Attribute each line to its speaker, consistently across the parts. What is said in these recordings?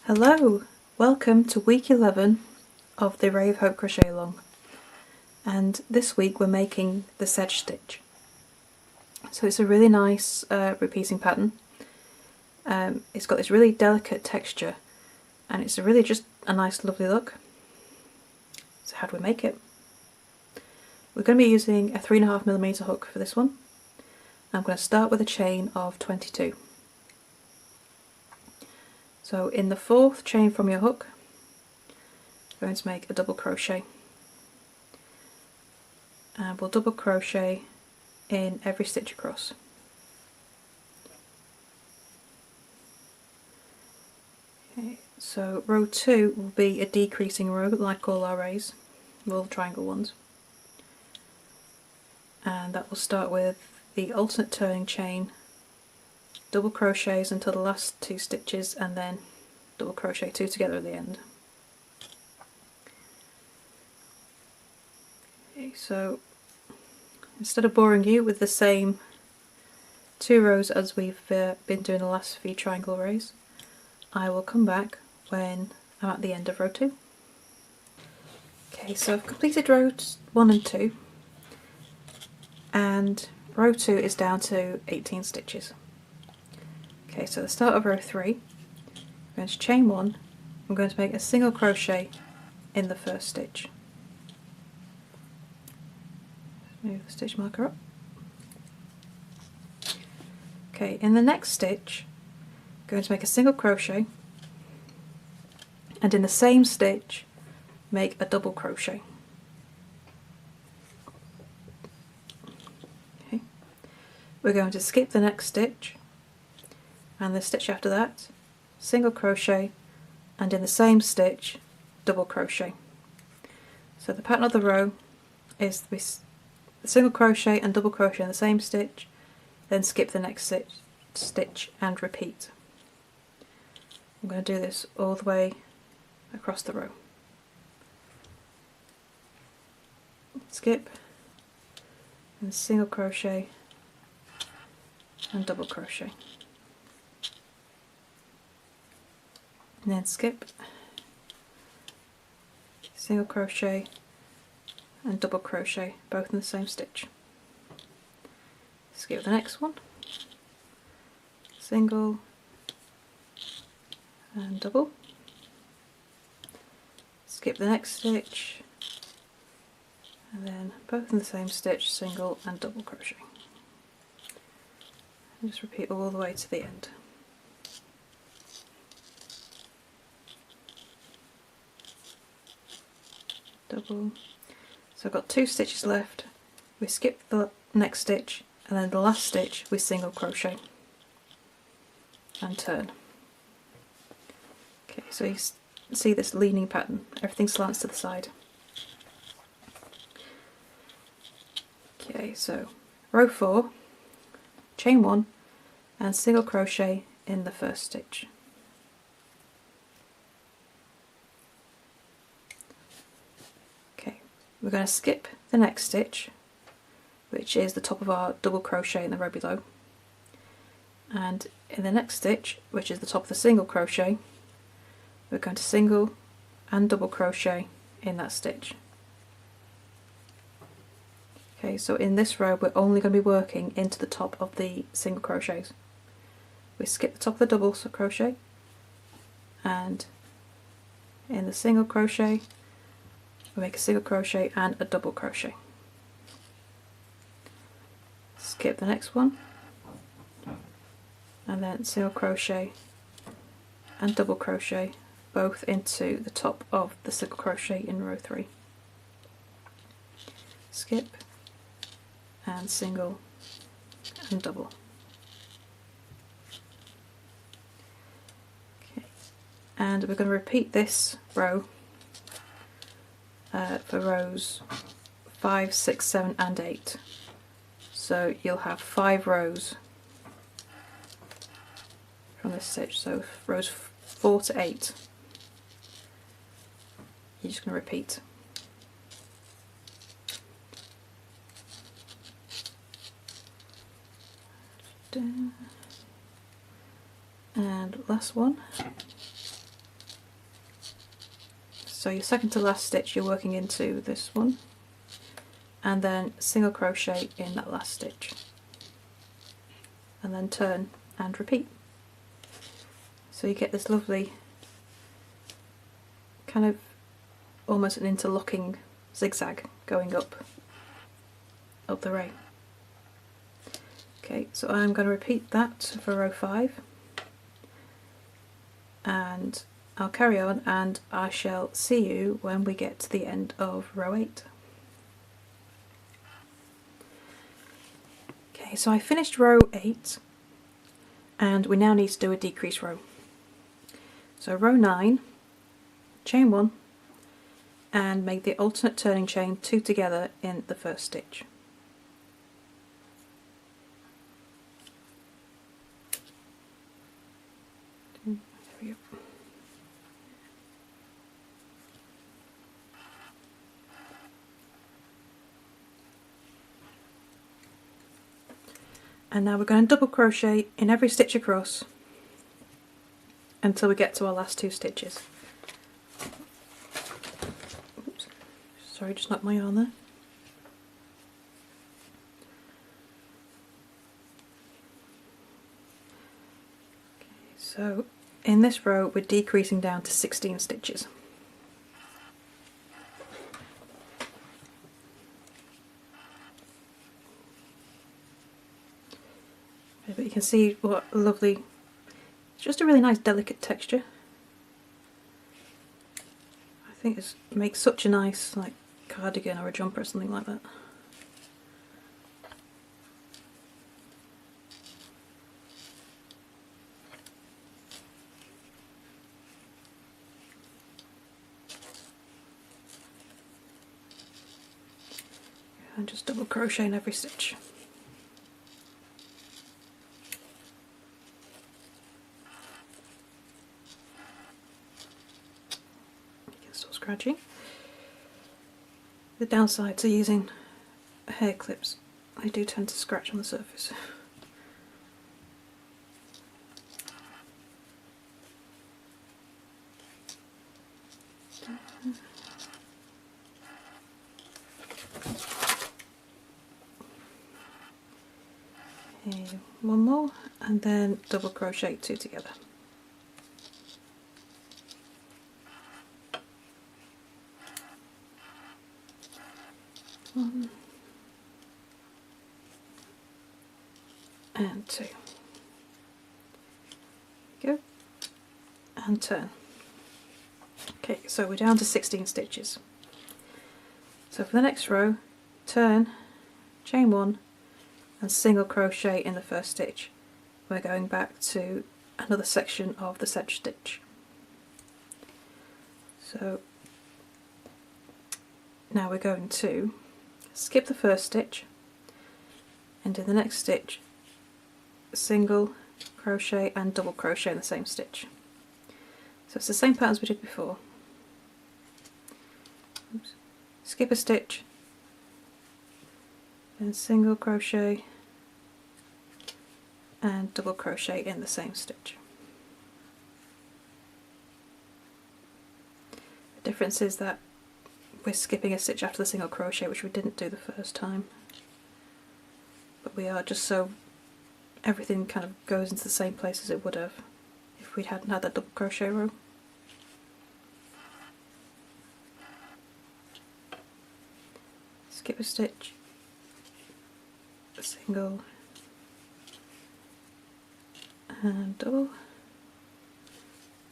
Speaker 1: Hello, welcome to week 11 of the Ray of Hope Crochet Along, and this week we're making the Sedge stitch. So it's a really nice repeating pattern. It's got this really delicate texture and it's really just a nice lovely look. So how do we make it? We're going to be using a 3.5mm hook for this one. I'm going to start with a chain of 22. So in the fourth chain from your hook, we're going to make a double crochet, and we'll double crochet in every stitch across. Okay, so row 2 will be a decreasing row like all our rays, all the triangle ones, and that will start with the alternate turning chain, double crochets until the last 2 stitches, and then double crochet 2 together at the end. Okay, so instead of boring you with the same 2 rows as we've been doing the last few triangle rays, I will come back when I'm at the end of row 2. Okay, so I've completed rows 1 and 2, and row 2 is down to 18 stitches. Okay, so at the start of row 3, I'm going to chain 1, I'm going to make a single crochet in the first stitch. Move the stitch marker up. Okay, in the next stitch, I'm going to make a single crochet, and in the same stitch, make a double crochet. Okay, we're going to skip the next stitch, and the stitch after that, single crochet, and in the same stitch, double crochet. So the pattern of the row is this: single crochet and double crochet in the same stitch, then skip the next stitch and repeat. I'm going to do this all the way across the row. Skip, and single crochet and double crochet, and then skip, single crochet and double crochet, both in the same stitch. Skip the next one, single and double, skip the next stitch, and then both in the same stitch, single and double crochet. And just repeat all the way to the end. Double. So I've got 2 stitches left. We skip the next stitch, and then the last stitch we single crochet and turn. Okay, so you see this leaning pattern, everything slants to the side. Okay, so row 4, chain 1 and single crochet in the first stitch. Okay, we're going to skip the next stitch, which is the top of our double crochet in the row below, and in the next stitch, which is the top of the single crochet, we're going to single and double crochet in that stitch. Okay, so in this row we're only going to be working into the top of the single crochets. We skip the top of the double crochet, and in the single crochet we make a single crochet and a double crochet. Skip the next one, and then single crochet and double crochet, both into the top of the single crochet in row 3. Skip and single and double. Okay, and we're going to repeat this row for rows 5, 6, 7 and 8. So you'll have 5 rows from this stitch, so rows 4 to 8. You're just going to repeat. And last one. So your second to last stitch you're working into this one, and then single crochet in that last stitch, and then turn and repeat. So you get this lovely kind of almost an interlocking zigzag going up the row. Okay, so I'm going to repeat that for row 5, and I'll carry on and I shall see you when we get to the end of row 8. Okay, so I finished row 8 and we now need to do a decrease row. So row 9, chain 1 and make the alternate turning chain 2 together in the first stitch. There we go. And now we're going to double crochet in every stitch across until we get to our last 2 stitches. Oops. Sorry, just knocked my yarn there. Okay, so in this row we're decreasing down to 16 stitches. But you can see what a lovely, it's just a really nice delicate texture. I think it makes such a nice like cardigan or a jumper or something like that. And just double crochet in every stitch. Still scratchy. The downside to using hair clips, they do tend to scratch on the surface. Okay, one more and then double crochet 2 together. One and 2. Go and turn. Okay, so we're down to 16 stitches. So for the next row, turn, chain 1 and single crochet in the first stitch. We're going back to another section of the sedge stitch. So now we're going to skip the first stitch and in the next stitch single crochet and double crochet in the same stitch. So it's the same pattern as we did before. Oops. Skip a stitch, then single crochet and double crochet in the same stitch. The difference is that we're skipping a stitch after the single crochet, which we didn't do the first time, but we are, just so everything kind of goes into the same place as it would have if we hadn't had that double crochet row. Skip a stitch, single and double,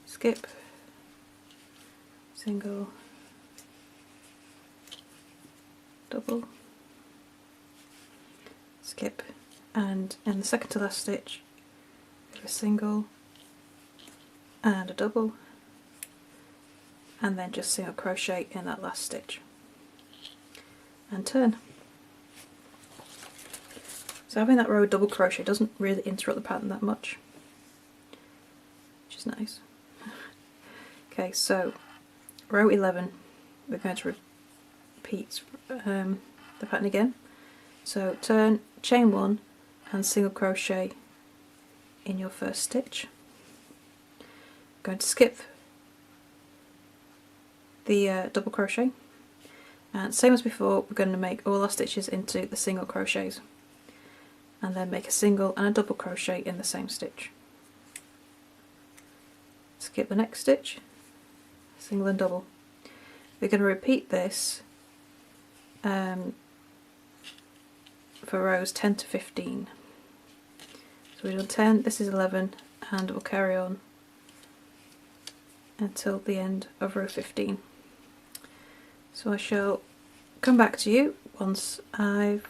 Speaker 1: skip, single, double, skip, and in the second to last stitch a single and a double, and then just single crochet in that last stitch and turn. So having that row double crochet doesn't really interrupt the pattern that much, which is nice. Okay, so row 11 we're going to repeat the pattern again. So turn, chain 1 and single crochet in your first stitch. I'm going to skip the double crochet, and same as before, we're going to make all our stitches into the single crochets, and then make a single and a double crochet in the same stitch. Skip the next stitch, single and double. We're going to repeat this for rows 10 to 15. So we've done 10, this is 11, and we'll carry on until the end of row 15. So I shall come back to you once I've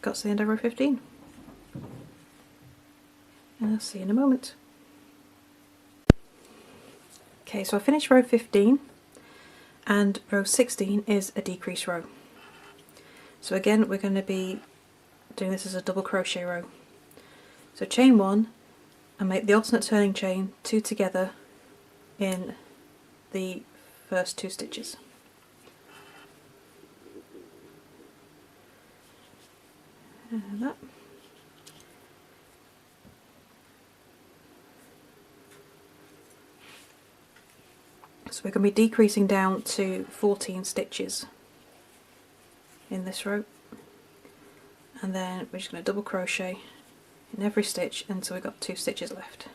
Speaker 1: got to the end of row 15. And I'll see you in a moment. Okay, so I finished row 15, and row 16 is a decrease row. So again, we're going to be doing this as a double crochet row. So chain 1 and make the alternate turning chain 2 together in the first 2 stitches. And that. So we're going to be decreasing down to 14 stitches in this row, and then we're just going to double crochet in every stitch until we've got 2 stitches left.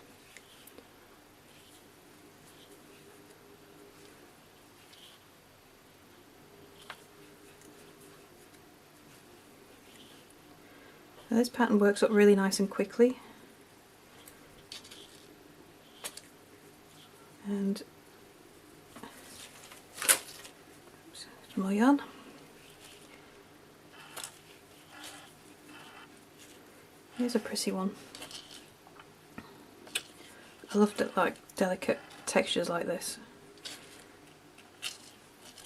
Speaker 1: Now this pattern works up really nice and quickly, and some more yarn. Here's a pretty one. I love like delicate textures like this.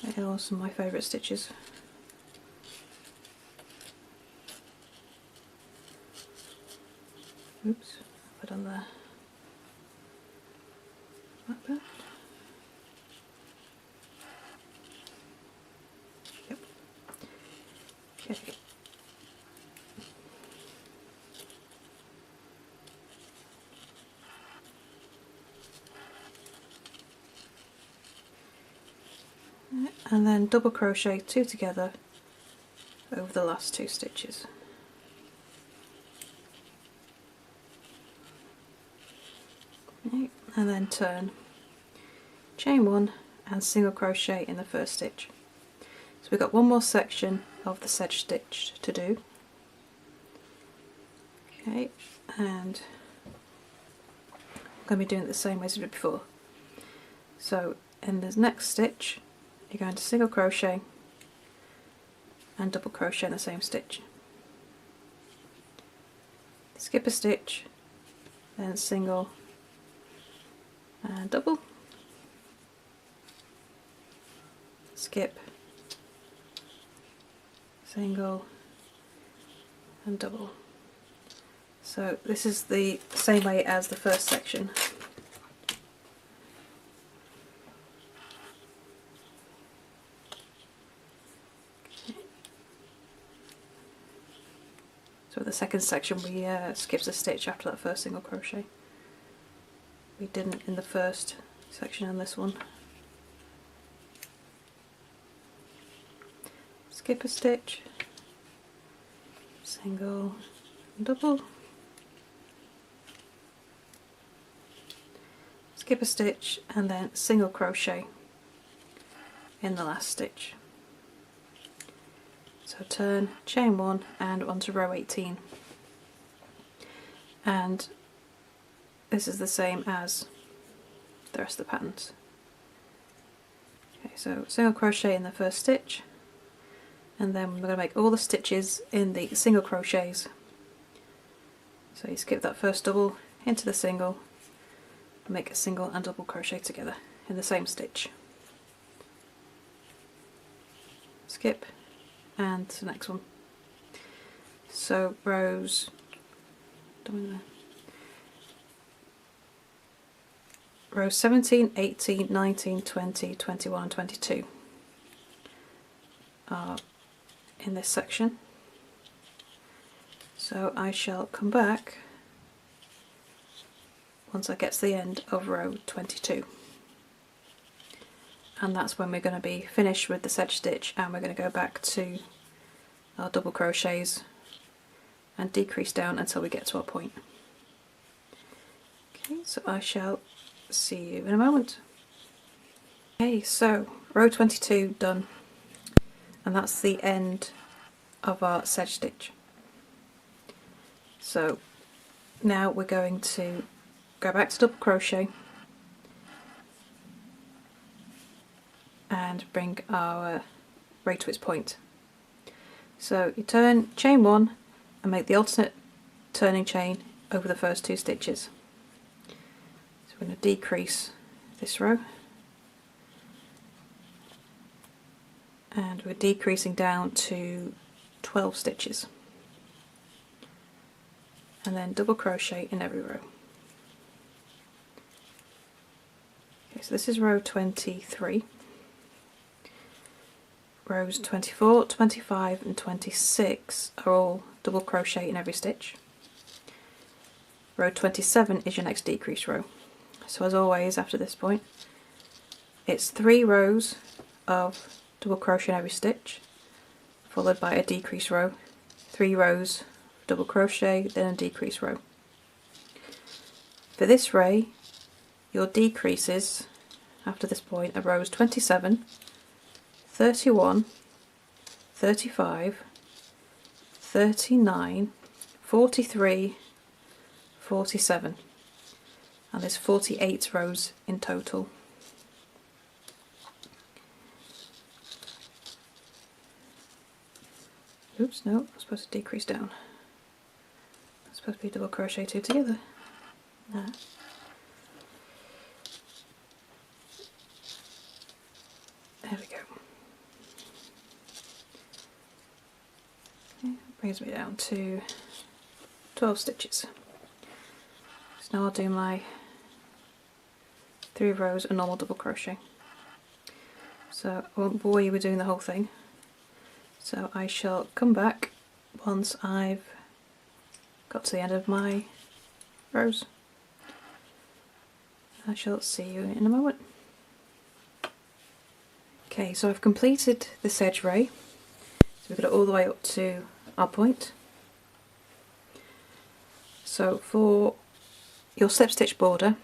Speaker 1: They are some of my favourite stitches. Oops, what have I done there? Like that. Yep. Okay. And then double crochet 2 together over the last 2 stitches. Okay. And then turn, chain 1 and single crochet in the first stitch. So we've got one more section of the sedge stitch to do. Okay, and I'm going to be doing it the same way as we did before. So in this next stitch, you're going to single crochet and double crochet in the same stitch. Skip a stitch, then single and double, skip, single and double. So this is the same way as the first section. So the second section we skipped a stitch after that first single crochet. We didn't in the first section and this one. Skip a stitch, single, double, skip a stitch and then single crochet in the last stitch. So turn, chain 1 and onto row 18. And this is the same as the rest of the patterns. Okay, so single crochet in the first stitch, and then we're going to make all the stitches in the single crochets. So you skip that first double into the single, and make a single and double crochet together in the same stitch. Skip, and the next one. So rows, rows 17, 18, 19, 20, 21 and 22 are in this section. So I shall come back once I get to the end of row 22. and that's when we're going to be finished with the sedge stitch, and we're going to go back to our double crochets and decrease down until we get to our point. Okay, so I shall see you in a moment. Okay, so row 22 done, and that's the end of our sedge stitch. So now we're going to go back to double crochet and bring our row to its point. So you turn chain 1 and make the alternate turning chain over the first 2 stitches. So we're going to decrease this row, and we're decreasing down to 12 stitches, and then double crochet in every row. Okay, so this is row 23. Rows 24, 25 and 26 are all double crochet in every stitch. Row 27 is your next decrease row. So as always, after this point, it's 3 rows of double crochet in every stitch, followed by a decrease row, 3 rows double crochet, then a decrease row. For this ray, your decreases after this point are rows 27, 31, 35, 39, 43, 47, and there's 48 rows in total. Oops, no, I'm supposed to decrease down. I'm supposed to be double crochet 2 together. No. There we go. Okay, that brings me down to 12 stitches. So now I'll do my 3 rows of normal double crochet. So I won't bore you with doing the whole thing. So I shall come back once I've got to the end of my rows. I shall see you in a moment. Okay, so I've completed the sedge ray. So we've got it all the way up to our point. So for your slip stitch border,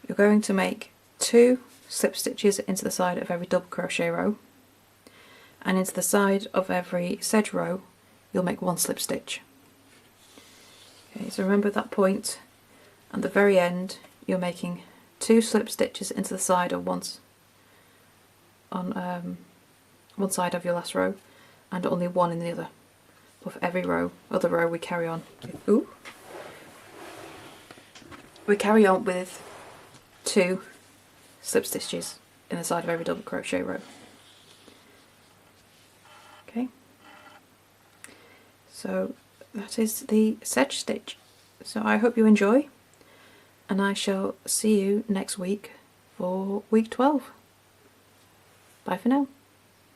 Speaker 1: you're going to make 2 slip stitches into the side of every double crochet row, and into the side of every sedge row you'll make 1 slip stitch. Okay, so remember that point, at the very end you're making 2 slip stitches into the side of one side of your last row, and only 1 in the other. But for every other row we carry on. We carry on with 2 slip stitches in the side of every double crochet row. Okay, so that is the sedge stitch. So I hope you enjoy, and I shall see you next week for week 12. Bye for now.